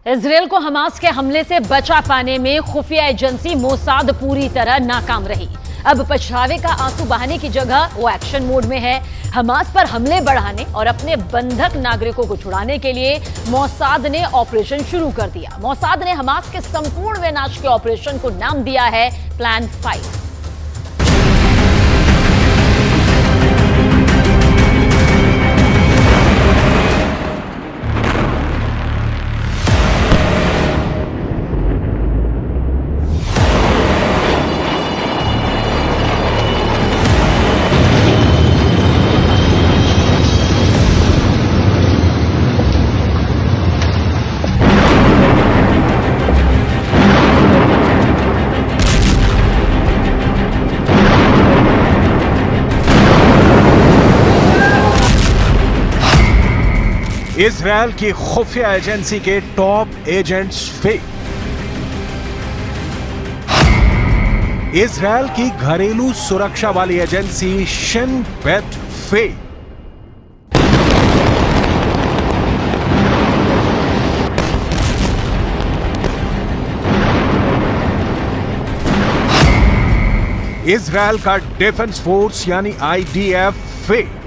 Israel को Hamas के हमले से बचा पाने में खुफिया एजेंसी मोसाद पूरी तरह नाकाम रही। अब पछतावे का आंसू बहाने की जगह वो एक्शन मोड में है। हमास पर हमले बढ़ाने और अपने बंधक नागरिकों को छुड़ाने के लिए मोसाद ने ऑपरेशन शुरू कर दिया। मोसाद ने हमास के संपूर्ण विनाश के ऑपरेशन को नाम दिया है प्लान 5। इजरायल की खुफिया एजेंसी के टॉप एजेंट्स फेल। इजरायल की घरेलू सुरक्षा वाली agency Shin Bet fail. Israel का डिफेंस फोर्स यानी आईडीएफ फेल।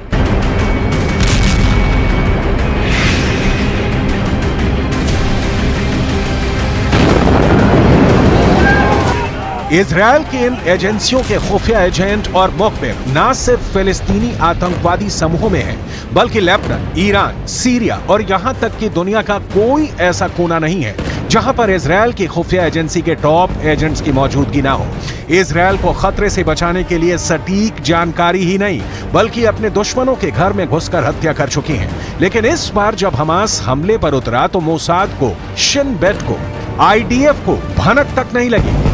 इजरायल की इन एजेंसियों के खुफिया एजेंट और मुखबिर न सिर्फ फिलिस्तीनी आतंकवादी समूहों में हैं, बल्कि लेबनान, ईरान, सीरिया और यहां तक कि दुनिया का कोई ऐसा कोना नहीं है जहां पर इजरायल की खुफिया एजेंसी के टॉप एजेंट्स की मौजूदगी ना हो। इजरायल को खतरे से बचाने के लिए सटीक जानकारी ही नहीं, बल्कि अपने दुश्मनों के घर में घुसकर हत्या कर चुकी हैं। लेकिन इस बार जब हमास हमले पर उतरा तो मोसाद को, शिन बेट को, आईडीएफ को भनक तक नहीं लगी।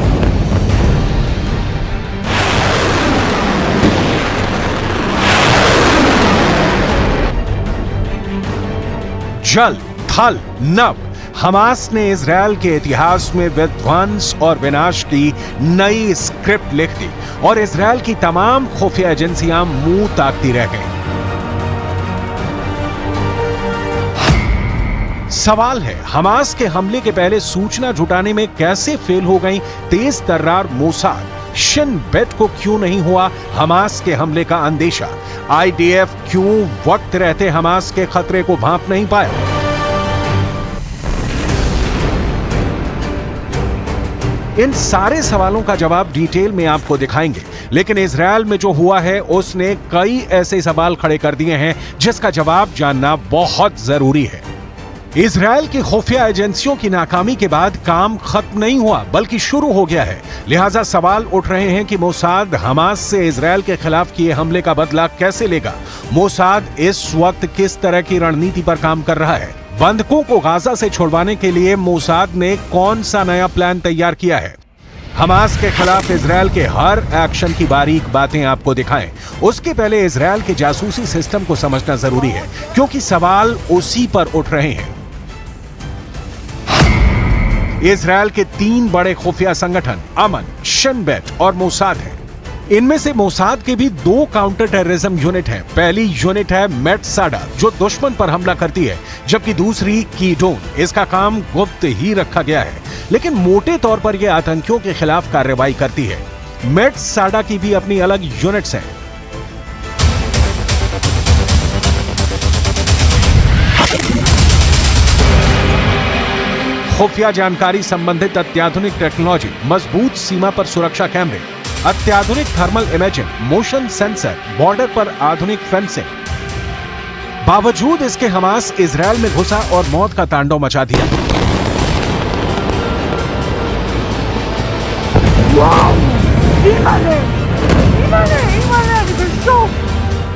जल, थल, नभ, हमास ने इजरायल के इतिहास में विध्वंस और विनाश की नई स्क्रिप्ट लिख दी और इजरायल की तमाम खुफिया एजेंसियां मुंह ताकती रह गईं। सवाल है, हमास के हमले के पहले सूचना जुटाने में कैसे फेल हो गई तेज तर्रार मोसाद? शिन बेट को क्यों नहीं हुआ हमास के हमले का अंदेशा? आईडीएफ क्यों वक्त रहते हमास के खतरे को भांप नहीं पाया? इन सारे सवालों का जवाब डिटेल में आपको दिखाएंगे, लेकिन इजरायल में जो हुआ है उसने कई ऐसे सवाल खड़े कर दिए हैं जिसका जवाब जानना बहुत जरूरी है। इजरायल की खुफिया एजेंसियों की नाकामी के बाद काम खत्म नहीं हुआ बल्कि शुरू हो गया है। लिहाजा सवाल उठ रहे हैं कि मोसाद हमास से इजरायल के खिलाफ किए हमले का बदला कैसे लेगा? मोसाद इस वक्त किस तरह की रणनीति पर काम कर रहा है? बंधकों को गाजा से छुड़वाने के लिए मोसाद ने कौन सा नया प्लान तैयार किया है? हमास के खिलाफ इजरायल के हर एक्शन की बारीक बातें आपको दिखाएं। उसके पहले इजरायल के जासूसी सिस्टम को समझना जरूरी है, क्योंकि सवाल उसी पर उठ रहे हैं। इजरायल के 3 बड़े खुफिया संगठन अमन, शिन बेट और मोसाद हैं। इनमें से मोसाद के भी 2 काउंटर टेररिज्म यूनिट हैं। पहली यूनिट है मेटसाडा जो दुश्मन पर हमला करती है, जबकि दूसरी कीडोन। इसका काम गुप्त ही रखा गया है, लेकिन मोटे तौर पर यह आतंकियों के खिलाफ कार्रवाई करती है। मेटसाडा की भी अपनी अलग यूनिट्स हैं। खुफिया जानकारी संबंधित अत्याधुनिक टेक्नोलॉजी, मजबूत सीमा पर सुरक्षा कैमरे, अत्याधुनिक thermal imaging, motion sensor, border पर आधुनिक फेंसिंग। बावजूद इसके हमास इजरायल में घुसा और मौत का तांडव मचा दिया।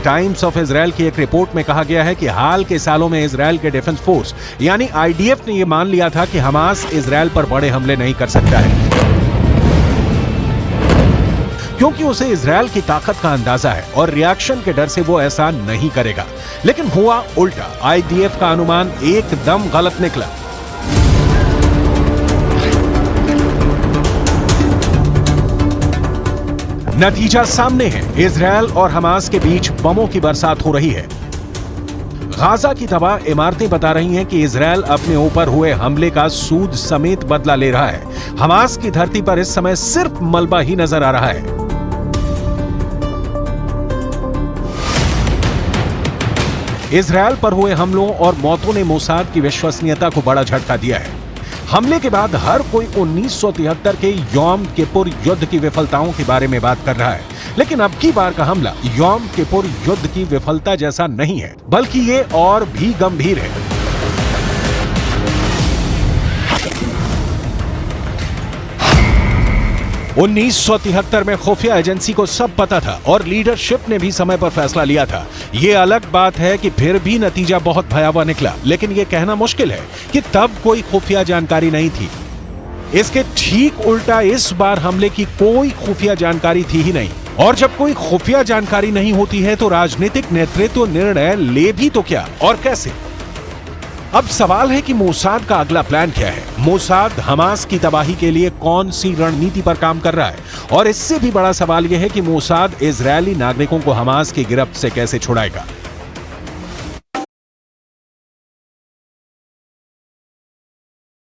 टाइम्स ऑफ इजरायल की एक रिपोर्ट में कहा गया है कि हाल के सालों में इजरायल के डिफेंस फोर्स यानी आईडीएफ ने यह मान लिया था कि हमास इजरायल पर बड़े हमले नहीं कर सकता है, क्योंकि उसे इजरायल की ताकत का अंदाजा है और रिएक्शन के डर से वो ऐसा नहीं करेगा। लेकिन हुआ उल्टा। आईडीएफ का अनुमान एकदम गलत निकला। नतीजा सामने है। इजरायल और हमास के बीच बमों की बरसात हो रही है। गाजा की तबाह इमारतें बता रही हैं कि इजरायल अपने ऊपर हुए हमले का सूद समेत बदला ले रहा है। हमास की धरती पर इस समय सिर्फ मलबा ही नजर आ रहा है। इजरायल पर हुए हमलों और मौतों ने मोसाद की विश्वसनीयता को बड़ा झटका दिया है। हमले के बाद हर कोई 1973 के यौम किपुर युद्ध की विफलताओं के बारे में बात कर रहा है, लेकिन अब की बार का हमला यौम किपुर युद्ध की विफलता जैसा नहीं है, बल्कि ये और भी गंभीर है। उन्नीस 1973 में खुफिया एजेंसी को सब पता था और लीडरशिप ने भी समय पर फैसला लिया था। ये अलग बात है कि फिर भी नतीजा बहुत भयावह निकला, लेकिन ये कहना मुश्किल है कि तब कोई खुफिया जानकारी नहीं थी। इसके ठीक उल्टा इस बार हमले की कोई खुफिया जानकारी थी ही नहीं, और जब कोई खुफिया जानकारी नहीं होती है तो राजनीतिक नेतृत्व निर्णय ले भी तो क्या और कैसे। अब सवाल है कि मोसाद का अगला प्लान क्या है। मोसाद हमास की तबाही के लिए कौन सी रणनीति पर काम कर रहा है, और इससे भी बड़ा सवाल यह है कि मोसाद इजरायली नागरिकों को हमास की गिरफ्त से कैसे छुड़ाएगा।